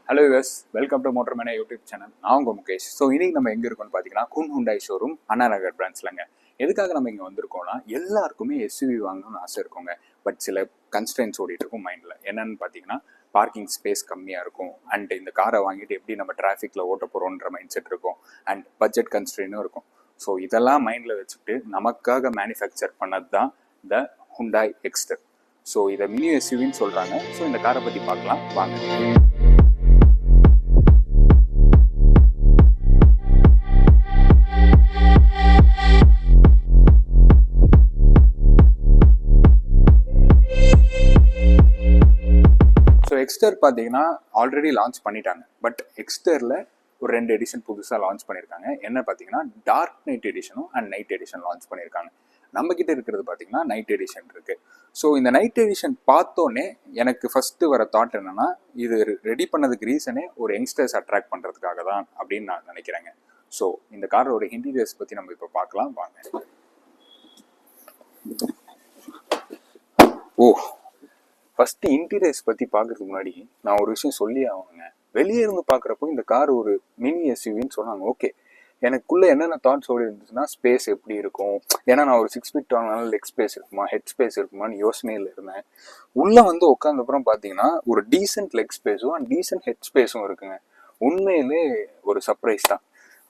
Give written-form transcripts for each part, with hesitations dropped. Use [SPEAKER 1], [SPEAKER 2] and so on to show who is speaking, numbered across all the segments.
[SPEAKER 1] Hello யூஎஸ், welcome to motor மேனே YouTube channel. நான் உங்கள் முகேஷ். ஸோ இன்னைக்கு நம்ம எங்கே இருக்கோம்னு பார்த்தீங்கன்னா குன் ஹுண்டாய் ஷோரூம் அண்ணா நகர் பிரான்ச்லங்க. எதுக்காக நம்ம இங்கே வந்திருக்கோம்னா, எல்லாருக்குமே எஸ்யூவி வாங்கணும்னு ஆசை இருக்குங்க. பட் சில கன்ஸ்ட்ரெயின்ஸ் ஓடிட்டு இருக்கும் மைண்டில். என்னன்னு பார்த்தீங்கன்னா, பார்க்கிங் ஸ்பேஸ் கம்மியாக இருக்கும், அண்ட் இந்த காரை வாங்கிட்டு எப்படி நம்ம டிராஃபிக்கில் ஓட்ட போகிறோன்ற மைண்ட் செட் இருக்கும், அண்ட் பட்ஜெட் கன்ஸ்ட்ரெயினும் இருக்கும். ஸோ இதெல்லாம் மைண்டில் வச்சுக்கிட்டு நமக்காக மேனுஃபேக்சர் பண்ணது தான் த ஹுண்டாய் எக்ஸ்டர். ஸோ இதை மினி எஸ்யூவின்னு சொல்கிறாங்க. ஸோ இந்த காரை பற்றி பார்க்கலாம் வாங்க. எக்ஸ்டர் பார்த்தீங்கன்னா ஆல்ரெடி லான்ச் பண்ணிட்டாங்க. பட் எக்ஸ்டரில் ஒரு 2 எடிஷன் புதுசாக லான்ச் பண்ணியிருக்காங்க. என்ன பார்த்தீங்கன்னா டார்க் நைட் எடிஷனும் அண்ட் நைட் எடிஷன் லான்ச் பண்ணியிருக்காங்க. நம்மக்கிட்ட இருக்கிறது பார்த்தீங்கன்னா நைட் எடிஷன் இருக்குது. ஸோ இந்த நைட் எடிஷன் பார்த்தோன்னே எனக்கு ஃபஸ்ட்டு வர தாட் என்னென்னா, இது ரெடி பண்ணதுக்கு ரீசனே ஒரு யங்ஸ்டர்ஸ் அட்ராக்ட் பண்ணுறதுக்காக தான் அப்படின்னு நான் நினைக்கிறேங்க. ஸோ இந்த காரோட இன்டீரியர்ஸ் பற்றி நம்ம இப்போ பார்க்கலாம் வாங்க. ஃபஸ்ட்டு இன்டீரியர்ஸ் பற்றி பார்க்கறதுக்கு முன்னாடி நான் ஒரு விஷயம் சொல்லி ஆகணுங்க. வெளியே இருந்து பார்க்குறப்போ இந்த கார் ஒரு மினி எஸ்யூவின்னு சொன்னாங்க. ஓகே, எனக்குள்ளே என்னென்ன தாட்ஸ் ஓடி இருந்துச்சுன்னா, ஸ்பேஸ் எப்படி இருக்கும், ஏன்னா நான் ஒரு 6 ஃபீட் வாங்கினாலும் லெக் ஸ்பேஸ் இருக்குமா, ஹெட் ஸ்பேஸ் இருக்குமான்னு யோசனையில் இருந்தேன். உள்ளே வந்து உட்காந்தப்புறம் பார்த்தீங்கன்னா ஒரு டீசென்ட் லெக் ஸ்பேஸும் அண்ட் டீசென்ட் ஹெட் ஸ்பேஸும் இருக்குங்க. உண்மையிலே ஒரு சர்ப்ரைஸ் தான்.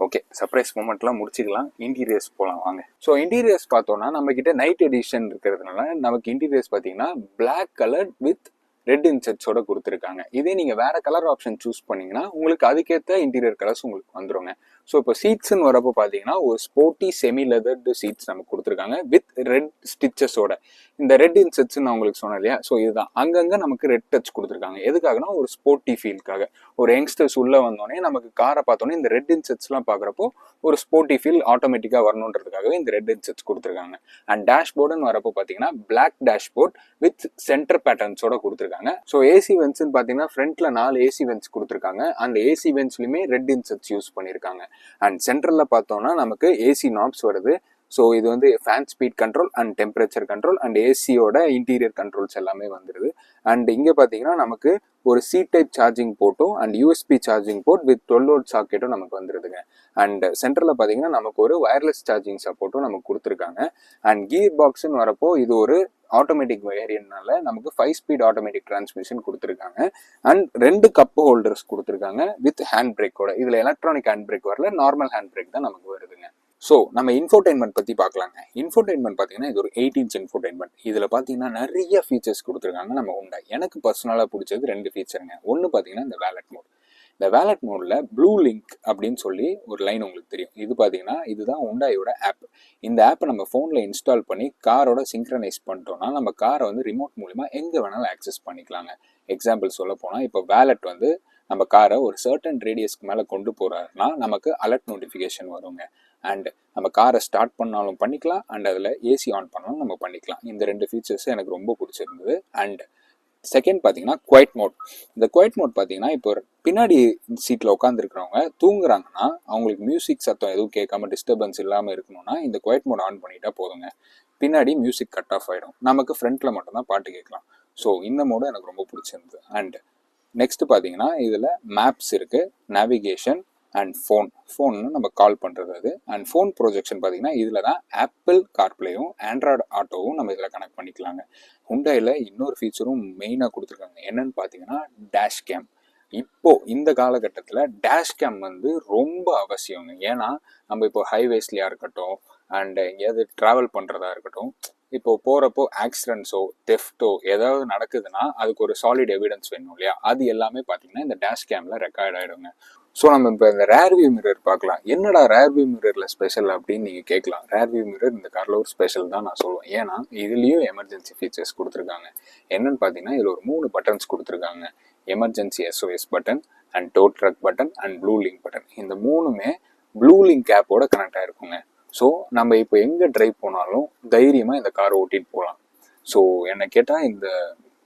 [SPEAKER 1] ஓகே, சர்ப்ரைஸ் மூமெண்ட்லாம் முடிச்சுக்கலாம், இன்டீரியர்ஸ் போகலாம் வாங்க. ஸோ இன்டீரியர்ஸ் பார்த்தோன்னா நம்மக்கிட்ட நைட் எடிஷன் இருக்கிறதுனால நமக்கு இன்டீரியர்ஸ் பார்த்தீங்கன்னா பிளாக் கலர் வித் ரெட் இன்செட்ஸோட கொடுத்துருக்காங்க. இதே நீங்கள் வேறு கலர் ஆப்ஷன் சூஸ் பண்ணிங்கன்னா உங்களுக்கு அதுக்கேற்ற இன்டீரியர் கலர்ஸ் உங்களுக்கு வந்துருங்க. ஸோ இப்போ சீட்ஸ்ன்னு வரப்போ பார்த்தீங்கன்னா ஒரு ஸ்போர்ட்டி செமி லெதர்டு சீட்ஸ் நமக்கு கொடுத்துருக்காங்க வித் ரெட் ஸ்டிச்சஸோட. இந்த ரெட் இன்செட்ஸ் நான் உங்களுக்கு சொன்னேன் இல்லையா, ஸோ இதுதான் அங்கங்கே நமக்கு ரெட் டச் கொடுத்துருக்காங்க. எதுக்காகனா ஒரு ஸ்போர்ட்டி ஃபீல்காக. ஒரு யங்ஸ்டர்ஸ் உள்ளே வந்தோடனே நமக்கு காரை பார்த்தோன்னே இந்த ரெட் இன்செட்ஸ்லாம் பார்க்குறப்போ ஒரு ஸ்போர்ட்டி ஃபீல் ஆட்டோமேட்டிக்காக வரணுன்றதுக்காகவே இந்த ரெட் இன்செட்ஸ் கொடுத்துருக்காங்க. அண்ட் டேஷ்போர்டுன்னு வரப்போ பார்த்தீங்கன்னா பிளாக் டேஷ்போர்ட் வித் சென்டர் பேட்டர்ன்ஸோட கொடுத்துருக்காங்க. ஸோ ஏசி வென்ட்ஸ்ன்னு பார்த்தீங்கன்னா ஃப்ரண்ட்ல 4 ஏசி வென்ட்ஸ் கொடுத்துருக்காங்க. அந்த ஏசி வென்ட்ஸ்லையுமே ரெட் இன்செட்ஸ் யூஸ் பண்ணியிருக்காங்க. அண்ட் சென்ட்ரலில் பார்த்தோம்னா நமக்கு ஏசி நாப்ஸ் வருது. ஸோ இது வந்து fan speed control and temperature control and ஏசியோட இன்டீரியர் கண்ட்ரோல்ஸ் எல்லாமே வந்துடுது. அண்ட் இங்கே பார்த்தீங்கன்னா நமக்கு ஒரு சி டைப் சார்ஜிங் போர்ட்டும் and USB charging port with 12 volt சாக்கெட்டும் நமக்கு வந்துடுதுங்க. அண்ட் சென்டரில் பார்த்தீங்கன்னா நமக்கு ஒரு வயர்லெஸ் சார்ஜிங் சப்போர்ட்டும் நமக்கு கொடுத்துருக்காங்க. அண்ட் கீர் பாக்ஸ்ன்னு வரப்போ இது ஒரு ஆட்டோமேட்டிக் வேரியன்ட்னால நமக்கு 5 ஸ்பீட் ஆட்டோமேட்டிக் டிரான்ஸ்மிஷன் கொடுத்துருக்காங்க. அண்ட் 2 கப் ஹோல்டர்ஸ் கொடுத்துருக்காங்க வித் ஹேண்ட் பிரேக்கோட. இதில் எலக்ட்ரானிக் ஹேண்ட் பிரேக் வரல, நார்மல் ஹேண்ட் பிரேக் தான் நமக்கு வருதுங்க. ஸோ நம்ம இன்ஃபோடெயின்மெண்ட் பற்றி பார்க்கலாங்க. இன்ஃபோடெயின்மெண்ட் பார்த்தீங்கன்னா இது ஒரு 8 இன்ச் இன்ஃபோடெயின்மெண்ட். இதில் பார்த்தீங்கன்னா நிறைய ஃபீச்சர்ஸ் கொடுத்துருக்காங்க நம்ம ஹுண்டாய். எனக்கு பர்சனலாக பிடிச்சது 2 ஃபீச்சருங்க. ஒன்று பார்த்தீங்கன்னா இந்த வேலட் மோட். இந்த வேலட் மோடில் ப்ளூ லிங்க் அப்படின்னு சொல்லி ஒரு லைன் உங்களுக்கு தெரியும். இது பார்த்தீங்கன்னா இதுதான் ஹுண்டாயோட ஆப். இந்த ஆப்பை நம்ம ஃபோனில் இன்ஸ்டால் பண்ணி காரோட சிங்க்ரனைஸ் பண்ணிட்டோம்னா நம்ம காரை வந்து ரிமோட் மூலிமா எங்கே வேணாலும் ஆக்சஸ் பண்ணிக்கலாங்க. எக்ஸாம்பிள் சொல்ல போனால் இப்போ வேலட் வந்து நம்ம காரை ஒரு சர்டன் ரேடியஸ்க்கு மேலே கொண்டு போகிறாருன்னா நமக்கு அலர்ட் நோட்டிஃபிகேஷன் வருங்க. அண்ட் நம்ம காரை ஸ்டார்ட் பண்ணாலும் பண்ணிக்கலாம், அண்ட் அதில் ஏசி ஆன் பண்ணாலும் நம்ம பண்ணிக்கலாம். இந்த 2 ஃபீச்சர்ஸ் எனக்கு ரொம்ப பிடிச்சிருந்தது. அண்ட் செகண்ட் பார்த்தீங்கன்னா குவைட் மோட். இந்த குவைட் மோட் பார்த்தீங்கன்னா இப்போ பின்னாடி சீட்டில் உட்காந்துருக்கிறவங்க தூங்குறாங்கன்னா அவங்களுக்கு மியூசிக் சத்தம் எதுவும் கேட்காம டிஸ்டர்பன்ஸ் இல்லாமல் இருக்கணும்னா இந்த குவைட் மோட் ஆன் பண்ணிட்டா போதுங்க. பின்னாடி மியூசிக் கட் ஆஃப் ஆகிடும், நமக்கு ஃப்ரண்ட்டில் மட்டும்தான் பாட்டு கேட்கலாம். ஸோ இந்த மோடு எனக்கு ரொம்ப பிடிச்சிருந்தது. அண்ட் நெக்ஸ்ட் பார்த்தீங்கன்னா இதில் மேப்ஸ் இருக்குது, நேவிகேஷன் அண்ட் ஃபோன்னு நம்ம கால் பண்ணுறது அது. அண்ட் ஃபோன் ப்ரொஜெக்ஷன் பார்த்தீங்கன்னா இதில் தான் ஆப்பிள் கார்ப்ளேயும் ஆண்ட்ராய்டு ஆட்டோவும் நம்ம இதில் கனெக்ட் பண்ணிக்கலாங்க. ஹுண்டாயில் இன்னொரு ஃபீச்சரும் மெயினாக கொடுத்துருக்காங்க. என்னன்னு பார்த்தீங்கன்னா டேஷ் கேம். இப்போது இந்த காலகட்டத்தில் டேஷ் கேம் வந்து ரொம்ப அவசியங்க. ஏன்னா நம்ம இப்போ ஹைவேஸ்லையாக இருக்கட்டும் அண்ட் எங்கேயாவது ட்ராவல் பண்ணுறதா இருக்கட்டும், இப்போ போகிறப்போ ஆக்சிடென்ட்ஸோ தெஃப்டோ ஏதாவது நடக்குதுன்னா அதுக்கு ஒரு சாலிட் எவிடன்ஸ் வேணும் இல்லையா, அது எல்லாமே பார்த்தீங்கன்னா இந்த டேஷ் கேமில் ரெக்கார்ட் ஆகிடுங்க. ஸோ நம்ம இப்போ இந்த ரேர்வியூ மிரர் பார்க்கலாம். என்னடா ரேர்வியூ மிரரில் ஸ்பெஷல் அப்படின்னு நீங்கள் கேட்கலாம். ரேர்வியூ மிரர் இந்த காரில் ஒரு ஸ்பெஷல் தான் நான் சொல்லுவேன். ஏன்னா இதுலேயும் எமர்ஜென்சி ஃபீச்சர்ஸ் கொடுத்துருக்காங்க. என்னன்னு பார்த்தீங்கன்னா இதில் ஒரு 3 பட்டன்ஸ் கொடுத்துருக்காங்க. Emergency SOS button and tow truck button and blue link button. இந்த 3மே ப்ளூ லிங்க் ஆப்போட கனெக்ட் ஆகிருக்குங்க. ஸோ நம்ம இப்போ எங்கே ட்ரைவ் போனாலும் தைரியமாக இந்த காரை ஓட்டிகிட்டு போகலாம். ஸோ என்னை கேட்டால் இந்த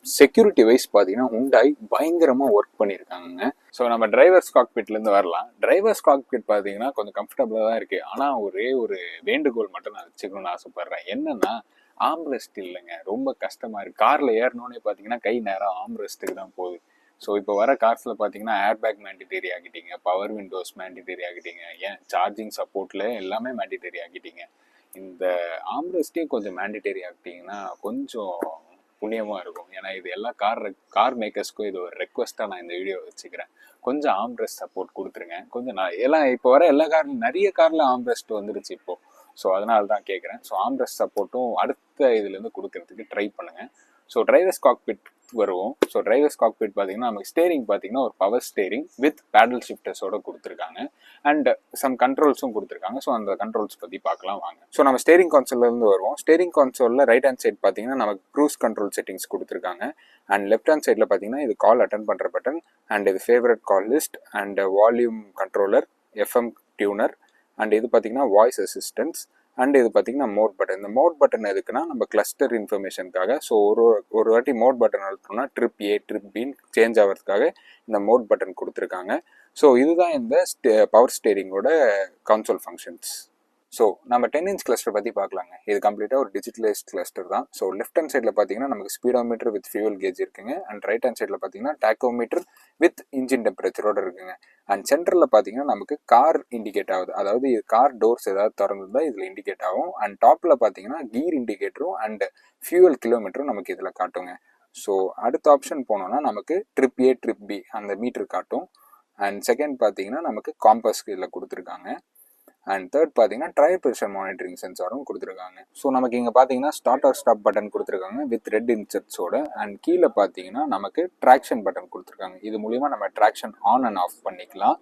[SPEAKER 1] செக்யூரிட்டி வைஸ் பார்த்தீங்கன்னா ஹுண்டாய் பயங்கரமாக ஒர்க் பண்ணியிருக்காங்க. ஸோ நம்ம டிரைவர்ஸ் காக்பிட்லேருந்து வரலாம். டிரைவர்ஸ் காக்பிட் பார்த்தீங்கன்னா கொஞ்சம் கம்ஃபர்டபுளாக தான் இருக்குது. ஆனால் ஒரே ஒரு வேண்டுகோள் மட்டும் நான் வச்சுக்கணும்னு ஆசைப்பட்றேன். என்னன்னா ஆம்ரெஸ்ட் இல்லைங்க, ரொம்ப கஷ்டமாக இருக்குது. காரில் ஏறணுன்னே பார்த்தீங்கன்னா கை நேரம் ஆம்ரெஸ்ட்டுக்கு தான் போகுது. ஸோ இப்போ வர கார்ஸில் பார்த்தீங்கன்னா ஏர் பேக் மேண்டிட்டரி ஆகிட்டீங்க, பவர் விண்டோஸ் மேண்டிட்டரி ஆகிட்டீங்க, ஏன் சார்ஜிங் சப்போர்ட்டில் எல்லாமே மேண்டிட்டரி ஆகிட்டீங்க. இந்த ஆம்ரெஸ்ட்டையும் கொஞ்சம் மேண்டிட்டரி ஆகிட்டீங்கன்னா கொஞ்சம் புண்ணியமாக இருக்கும். ஏன்னா இது எல்லா கார் மேக்கர்ஸ்க்கும் இது ஒரு ரெக்வஸ்ட்டாக நான் இந்த வீடியோ வச்சுக்கிறேன். கொஞ்சம் ஆம்ரெஸ்ட் சப்போர்ட் கொடுத்துருங்க. கொஞ்சம் நான் எல்லாம் இப்போ வர எல்லா கார்லையும் நிறைய காரில் ஆம்ரெஸ்ட் வந்துருச்சு இப்போது. ஸோ அதனால தான் கேட்குறேன். ஸோ ஆம்ரெஸ்ட் சப்போர்ட்டும் அடுத்த இதுலேருந்து கொடுக்கறதுக்கு ட்ரை பண்ணுங்கள். ஸோ டிரைவர்ஸ் காக்பிட் வருவோம். ஸோ டிரைவர்ஸ் காக்பிட் பார்த்தீங்கன்னா நமக்கு ஸ்டேரிங் பார்த்தீங்கன்னா ஒரு பவர் ஸ்டேரிங் வித் பேடல் ஷிஃப்டர்ஸோட கொடுத்துருக்காங்க. அண்ட் சம் கண்ட்ரோல்ஸும் கொடுத்துருக்காங்க. ஸோ அந்த கண்ட்ரோல்ஸ் பற்றி பார்க்கலாம் வாங்க. ஸோ நம்ம ஸ்டேரிங் கான்சோல்லேருந்து வருவோம். ஸ்டேரிங் கான்சோலில் ரைட் ஹேண்ட் சைட் பார்த்தீங்கன்னா நமக்கு க்ரூஸ் கண்ட்ரோல் செட்டிங்ஸ் கொடுத்துருக்காங்க. அண்ட் லெஃப்ட் ஹேண்ட் சைடில் பார்த்தீங்கன்னா இது கால் அட்டன் பண்ணுற பட்டன், அண்ட் இது favourite call list, and volume controller, FM tuner, and இது பார்த்தீங்கன்னா வாய்ஸ் அசிஸ்டன்ஸ், அண்ட் இது பார்த்தீங்கன்னா மோட் பட்டன். இந்த மோட் பட்டன் எதுக்குன்னா நம்ம கிளஸ்டர் இன்ஃபர்மேஷனுக்காக. ஸோ ஒரு வாட்டி மோட் பட்டன் அழுத்தோம்னா ட்ரிப் ஏ ட்ரிப் பின்னு சேஞ்ச் ஆகிறதுக்காக இந்த மோட் பட்டன் கொடுத்துருக்காங்க. ஸோ இதுதான் இந்த பவர் ஸ்டேரிங்கோட கன்சோல் ஃபங்க்ஷன்ஸ். ஸோ நம்ம 10 இன்ச் கிளஸ்டர் பற்றி பார்க்கலாங்க. இது கம்ப்ளீட்டாக ஒரு டிஜிட்டலைஸ்ட் கிளஸ்டர் தான். ஸோ லெஃப்ட் ஹேண்ட் சைடில் பார்த்தீங்கன்னா நமக்கு ஸ்பீடோமீட்டர் வித் ஃபியூல் கேஜ் இருக்குங்க. அண்ட் ரைட் ஹேண்ட் சைடில் பார்த்தீங்கன்னா டாக்கோமீட்டர் வித் இன்ஜின் டெம்பரேச்சரோட இருக்குங்க. அண்ட் சென்டரில் பார்த்தீங்கன்னா நமக்கு கார் இண்டிகேட் ஆகுது. அதாவது இது கார் டோர்ஸ் ஏதாவது திறந்துதான் இதில் இண்டிகேட் ஆகும். அண்ட் டாப்பில் பார்த்தீங்கன்னா கீர் இண்டிகேட்டரும் அண்ட் ஃபியூவல் கிலோமீட்டரும் நமக்கு இதில் காட்டுங்க. ஸோ அடுத்த ஆப்ஷன் போனோம்னா நமக்கு ட்ரிப் ஏ ட்ரிப் பி அந்த மீட்டர் காட்டும். அண்ட் செகண்ட் பார்த்தீங்கன்னா நமக்கு காம்பஸ்க்கு இதில் கொடுத்துருக்காங்க. அண்ட் தேர்ட் பார்த்தீங்கன்னா டயர் ப்ரெஷர் மானிட்டரிங் சென்சாரும் கொடுத்துருக்காங்க. ஸோ நமக்கு இங்கே பார்த்தீங்கன்னா ஸ்டார்ட் ஆர் ஸ்டாப் பட்டன் கொடுத்துருக்காங்க வித் ரெட் இன்செட்ஸோட. அண்ட் கீழே பார்த்தீங்கன்னா நமக்கு ட்ராக்ஷன் பட்டன் கொடுத்துருக்காங்க. இது மூலிமா நம்ம ட்ராக்ஷன் ஆன் அண்ட் ஆஃப் பண்ணிக்கலாம்.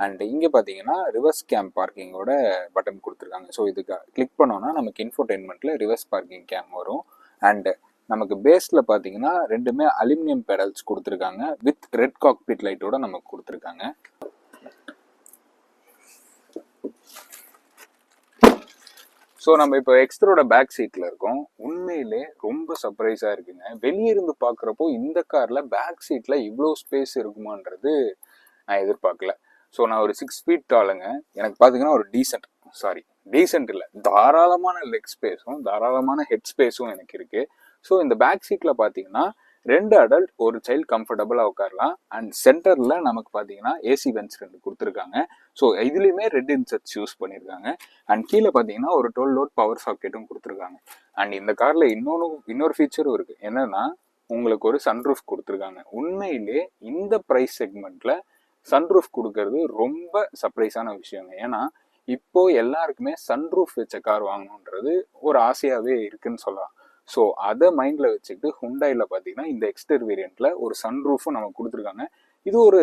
[SPEAKER 1] அண்ட் இங்கே பார்த்தீங்கன்னா ரிவர்ஸ் கேம் பார்க்கிங்கோட பட்டன் கொடுத்துருக்காங்க. ஸோ இதுக்கு கிளிக் பண்ணோன்னா நமக்கு இன்ஃபோடெயின்மெண்ட்டில் ரிவர்ஸ் பார்க்கிங் கேம் வரும். அண்ட் நமக்கு பேஸில் பார்த்தீங்கன்னா ரெண்டுமே அலுமினியம் பெடல்ஸ் கொடுத்துருக்காங்க வித் ரெட் காக்பிட் லைட்டோட நமக்கு கொடுத்துருக்காங்க. ஸோ நம்ம இப்போ எக்ஸ்டரோட பேக் சீட்டில் இருக்கோம். உண்மையிலே ரொம்ப சர்ப்ரைஸாக இருக்குங்க. வெளியே இருந்து பார்க்குறப்போ இந்த காரில் பேக் சீட்டில் இவ்வளோ ஸ்பேஸ் இருக்குமான்றது நான் எதிர்பார்க்கல. ஸோ நான் ஒரு 6 ஃபீட் டாலுங்க. எனக்கு பார்த்தீங்கன்னா ஒரு டீசென்ட் இல்லை, தாராளமான லெக் ஸ்பேஸும் தாராளமான ஹெட் ஸ்பேஸும் எனக்கு இருக்குது. ஸோ இந்த பேக் சீட்டில் பார்த்தீங்கன்னா 2 அடல்ட் ஒரு சைல்டு கம்ஃபர்டபுளாக உட்காரலாம். அண்ட் சென்டரில் நமக்கு பார்த்தீங்கன்னா ஏசி வென்ட்ஸ் 2 கொடுத்துருக்காங்க. ஸோ இதுலேயுமே ரெட் இன்செட்ஸ் யூஸ் பண்ணியிருக்காங்க. அண்ட் கீழே பார்த்தீங்கன்னா ஒரு 12 வோல்ட் பவர் சாக்கெட்டும் கொடுத்துருக்காங்க. அண்ட் இந்த காரில் இன்னொரு ஃபீச்சரும் இருக்குது. என்னன்னா உங்களுக்கு ஒரு சன்ரூஃப் கொடுத்துருக்காங்க. உண்மையிலே இந்த ப்ரைஸ் செக்மெண்ட்டில் சன்ரூஃப் கொடுக்கறது ரொம்ப சர்ப்ரைஸான விஷயங்க. ஏன்னா இப்போ எல்லாருக்குமே சன்ரூஃப் வச்ச கார் வாங்கணுன்றது ஒரு ஆசையாகவே இருக்குன்னு சொல்லலாம். ஸோ அதை மைண்டில் வச்சுக்கிட்டு ஹுண்டாயில் பார்த்தீங்கன்னா இந்த எக்ஸ்டர் வேரியண்ட்டில் ஒரு சன்ரூஃபும் நமக்கு கொடுத்துருக்காங்க. இது ஒரு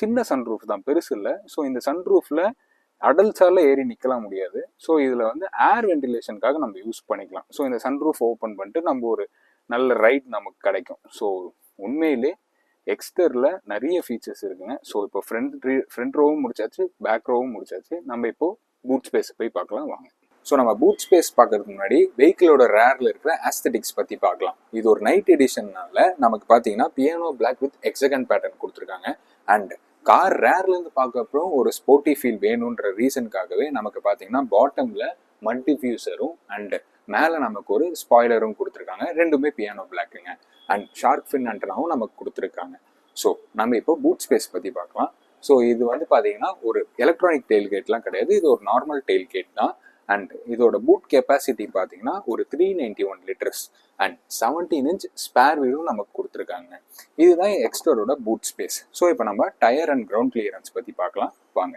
[SPEAKER 1] சின்ன சன்ரூஃப் தான், பெருசு இல்லை. ஸோ இந்த சன்ரூஃபில் அடல்ட்ஸால் ஏறி நிற்கலாம் முடியாது. ஸோ இதில் வந்து ஏர் வென்டிலேஷனுக்காக நம்ம யூஸ் பண்ணிக்கலாம். ஸோ இந்த சன்ரூஃப் ஓப்பன் பண்ணிட்டு நம்ம ஒரு நல்ல ரைட் நமக்கு கிடைக்கும். ஸோ உண்மையிலே எக்ஸ்டரில் நிறைய ஃபீச்சர்ஸ் இருக்குங்க. ஸோ இப்போ ஃப்ரண்ட் ரோவும் முடிச்சாச்சு, பேக் ரோவும் முடிச்சாச்சு. நம்ம இப்போது பூட் ஸ்பேஸ் போய் பார்க்கலாம் வாங்க. ஸோ நம்ம பூட் ஸ்பேஸ் பார்க்கறதுக்கு முன்னாடி வெஹிக்கிளோட ரேரில் இருக்கிற ஆஸ்தெட்டிக்ஸ் பற்றி பார்க்கலாம். இது ஒரு நைட் எடிஷன்னால நமக்கு பார்த்தீங்கன்னா piano black with hexagon pattern கொடுத்துருக்காங்க. அண்ட் கார் ரேர்லேருந்து பார்க்கறப்போ ஒரு ஸ்போர்ட்டி ஃபீல் வேணுன்ற ரீசனுக்காகவே நமக்கு பார்த்தீங்கன்னா பாட்டமில் மட் டிஃப்யூசரும் அண்ட் மேலே நமக்கு ஒரு ஸ்பாய்லரும் கொடுத்துருக்காங்க. ரெண்டுமே பியானோ பிளாக்குங்க. அண்ட் ஷார்க் ஃபின் ஆண்டனாவும் நமக்கு கொடுத்துருக்காங்க. ஸோ நம்ம இப்போ பூட் ஸ்பேஸ் பற்றி பார்க்கலாம். ஸோ இது வந்து பார்த்தீங்கன்னா ஒரு எலக்ட்ரானிக் டெயில்கேட்லாம் கிடையாது, இது ஒரு நார்மல் டெயில்கேட் தான். அண்ட் இதோட பூட் கெப்பாசிட்டி பார்த்தீங்கன்னா ஒரு 391 லிட்டர்ஸ் அண்ட் 17 இன்ச் ஸ்பேர் வீலும் நமக்கு கொடுத்துருக்காங்க. இதுதான் எக்ஸ்டரோட பூட் ஸ்பேஸ். ஸோ இப்போ நம்ம டயர் அண்ட் கிரவுண்ட் கிளியரன்ஸ் பற்றி பார்க்கலாம் வாங்க.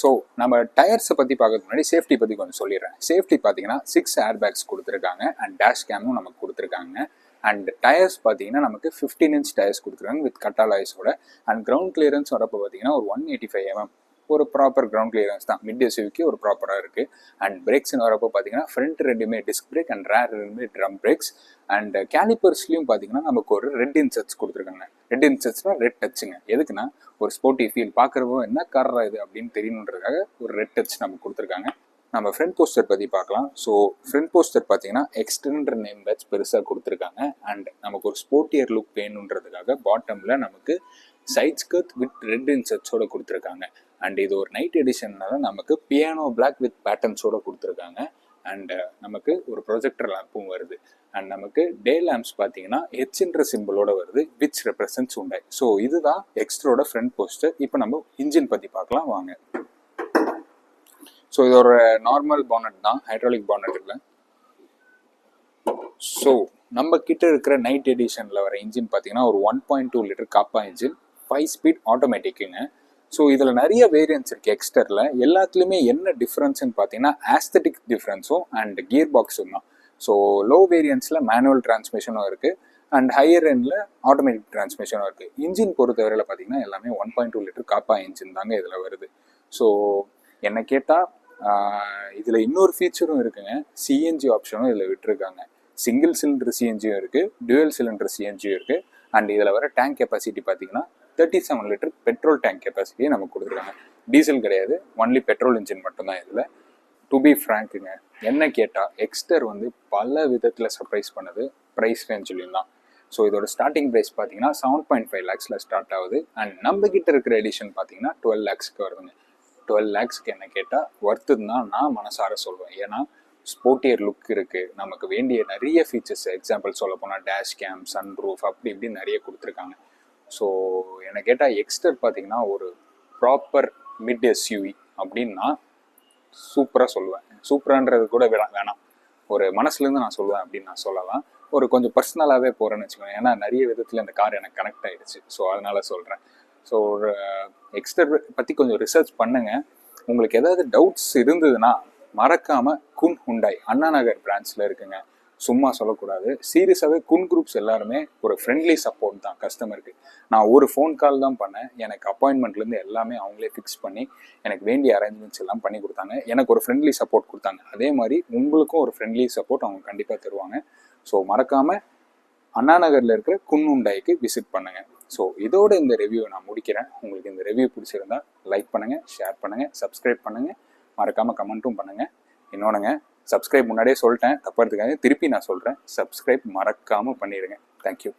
[SPEAKER 1] ஸோ நம்ம டயர்ஸை பற்றி பார்க்கறதுக்கு முன்னாடி சேஃப்டி பற்றி கொஞ்சம் சொல்லிடுறேன். சேஃப்டி பார்த்தீங்கன்னா 6 ஏர் பேக்ஸ் கொடுத்துருக்காங்க அண்ட் டேஷ் கேமும் நமக்கு கொடுத்துருக்காங்க. அண்ட் டயர்ஸ் பார்த்தீங்கன்னா நமக்கு 15 இன்ச் டயர்ஸ் கொடுத்துருக்காங்க வித் கட்டாலாய்ஸோட. அண்ட் கிரவுண்ட் கிளியரன்ஸ் வரப்போ பார்த்தீங்கன்னா ஒரு 185 mm ஒரு ப்ராப்பர் கிரவுண்ட் கிளியரன்ஸ் தான். மிட் எஸ்யூவிக்கு ஒரு ப்ராப்பராக இருக்குது. அண்ட் பிரேக்ஸ்னு வரப்போ பார்த்தீங்கன்னா ஃப்ரண்ட் ரெண்டுமே டிஸ்க் பிரேக் அண்ட் ரேர் ரெண்டுமே ட்ரம் பிரேக்ஸ். அண்ட் கேலிப்பர்ஸ்லையும் பார்த்தீங்கன்னா நமக்கு ஒரு ரெட் இன்செட்ஸ் கொடுத்துருக்காங்க. ரெட் இன்செட்ஸ்னா ரெட் டச்சுங்க. எதுக்குன்னா ஒரு ஸ்போர்ட்டி ஃபீல் பார்க்குறப்போ என்ன காரா இது அப்படின்னு தெரியணுன்றதுக்காக ஒரு ரெட் டச் நமக்கு கொடுத்துருக்காங்க. நம்ம ஃப்ரண்ட் போஸ்டர் பற்றி பார்க்கலாம். ஸோ ஃப்ரண்ட் போஸ்டர் பார்த்தீங்கன்னா எக்ஸ்டெண்டர் நேம் பேட்ச் பெருசாக கொடுத்துருக்காங்க. அண்ட் நமக்கு ஒரு ஸ்போர்ட்டியர் லுக் வேணுன்றதுக்காக பாட்டமில் நமக்கு சைட் ஸ்கர்ட் வித் ரெட் இன்செட்ஸோட கொடுத்துருக்காங்க. அண்ட் இது ஒரு நைட் எடிஷன்னால நமக்கு பியானோ பிளாக் வித் பேட்டர்ன்ஸோட கொடுத்துருக்காங்க. அண்ட் நமக்கு ஒரு ப்ரொஜெக்டர் லேம்பும் வருது. அண்ட் நமக்கு டே லேம்ப்ஸ் பார்த்தீங்கன்னா ஹெச்ன்ற சிம்பிளோட வருது, விச் ரெப்ரசன்ட்ஸ் Hyundai. ஸோ இதுதான் எக்ஸ்டரோட ஃப்ரண்ட் போஸ்டர். இப்போ நம்ம இன்ஜின் பற்றி பார்க்கலாம் வாங்க. ஸோ இது ஒரு நார்மல் பானட் தான், ஹைட்ராலிக் பானட் இல்லை. ஸோ நம்ம கிட்ட இருக்கிற நைட் எடிஷனில் வர இன்ஜின் பார்த்தீங்கன்னா ஒரு 1.2 லிட்டர் காப்பா இன்ஜின், 5 ஸ்பீட் ஆட்டோமேட்டிக்குங்க. ஸோ இதில் நிறைய வேரியன்ஸ் இருக்குது எக்ஸ்டரில். எல்லாத்துலேயுமே என்ன டிஃப்ரென்ஸ்னு பார்த்தீங்கன்னா ஆஸ்தட்டிக் டிஃப்ரென்ஸும் அண்ட் கியர் பாக்ஸும் தான். ஸோ லோ வேரியன்ஸில் மேனுவல் டிரான்ஸ்மிஷனும் இருக்குது அண்ட் ஹையர் எண்டில் ஆட்டோமேட்டிக் டிரான்ஸ்மிஷனும் இருக்குது. இன்ஜின் பொறுத்தவரையில் பார்த்தீங்கன்னா எல்லாமே 1.2 லிட்டர் காப்பா இன்ஜின் தாங்க இதில் வருது. ஸோ என்னை கேட்டால் இதில் இன்னொரு ஃபீச்சரும் இருக்குங்க, சிஎன்ஜி ஆப்ஷனும் இதில் விட்டுருக்காங்க. சிங்கிள் சிலிண்டர் சிஎன்ஜியும் இருக்குது, டுவல் சிலிண்டர் சிஎன்ஜியும் இருக்குது. அண்ட் இதில் வர டேங்க் கெப்பாசிட்டி பார்த்தீங்கன்னா 37 லிட்டர் பெட்ரோல் டேங்க் கெப்பாசிட்டியை நமக்கு கொடுத்துருக்காங்க. டீசல் கிடையாது, ஒன்லி பெட்ரோல் இன்ஜின் மட்டும்தான் இதில். டு பி ஃப்ராங்க்குங்க, என்ன கேட்டால் எக்ஸ்டர் வந்து பல விதத்தில் சர்ப்ரைஸ் பண்ணுது ப்ரைஸ் ரேஞ்சிலையும் தான். ஸோ இதோட ஸ்டார்டிங் ப்ரைஸ் பார்த்தீங்கன்னா 7.5 lakhஸில் ஸ்டார்ட் ஆகுது. அண்ட் நம்ம கிட்ட இருக்கிற எடிஷன் பார்த்தீங்கன்னா 12 lakhஸ்க்கு வருதுங்க. 12 lakhஸ்க்கு என்ன கேட்டால் ஒர்த்துன்னு தான் நான் மனசார சொல்வேன். ஏன்னா ஸ்போர்ட்டியர் லுக் இருக்குது, நமக்கு வேண்டிய நிறைய ஃபீச்சர்ஸ், எக்ஸாம்பிள் சொல்ல போனால் டேஷ் கேம், சன் ரூஃப், அப்படி இப்படி நிறைய கொடுத்துருக்காங்க. ஸோ என்னை கேட்டால் எக்ஸ்டர் பார்த்தீங்கன்னா ஒரு ப்ராப்பர் மிட் எஸ்யூவி அப்படின்னா சூப்பராக சொல்லுவேன். சூப்பரான்றது கூட வேணாம், ஒரு மனசுலேருந்து நான் சொல்லுவேன் அப்படின்னு நான் சொல்லலாம். ஒரு கொஞ்சம் பர்சனலாகவே போகிறேன்னு வச்சுக்கோங்க. ஏன்னா நிறைய விதத்தில் இந்த கார் எனக்கு கனெக்ட் ஆகிடுச்சு. ஸோ அதனால் சொல்கிறேன். ஸோ ஒரு எக்ஸ்டர் பற்றி கொஞ்சம் ரிசர்ச் பண்ணுங்கள். உங்களுக்கு ஏதாவது டவுட்ஸ் இருந்ததுன்னா மறக்காமல் குன் ஹுண்டாய் அண்ணா நகர் பிரான்ச்சில் இருக்குங்க. சும்மா சொல்லக்கூடாது, சீரியஸாகவே குன் குரூப்ஸ் எல்லாருமே ஒரு ஃப்ரெண்ட்லி சப்போர்ட் தான் கஸ்டமருக்கு. நான் ஒரு ஃபோன் கால் தான் பண்ணேன், எனக்கு அப்பாயின்மெண்ட்லேருந்து எல்லாமே அவங்களே ஃபிக்ஸ் பண்ணி எனக்கு வேண்டிய அரேஞ்ச்மெண்ட்ஸ் எல்லாம் பண்ணி கொடுத்தாங்க. எனக்கு ஒரு ஃப்ரெண்ட்லி சப்போர்ட் கொடுத்தாங்க. அதே மாதிரி உங்களுக்கும் ஒரு ஃப்ரெண்ட்லி சப்போர்ட் அவங்க கண்டிப்பாக தருவாங்க. ஸோ மறக்காமல் அண்ணா நகரில் இருக்கிற குன் ஹுண்டாய்க்கு விசிட் பண்ணுங்கள். ஸோ இதோட இந்த ரிவ்யூவை நான் முடிக்கிறேன். உங்களுக்கு இந்த ரிவ்யூ பிடிச்சிருந்தா லைக் பண்ணுங்கள், ஷேர் பண்ணுங்கள், சப்ஸ்கிரைப் பண்ணுங்கள், மறக்காமல் கமெண்ட்டும் பண்ணுங்கள். இன்னொன்றுங்க, சப்ஸ்கிரைப் முன்னாடியே சொல்லிட்டேன், தப்பாக எடுத்துக்காதீங்க, திருப்பி நான் சொல்கிறேன், சப்ஸ்கிரைப் மறக்காமல் பண்ணிடுங்க. தேங்க்யூ.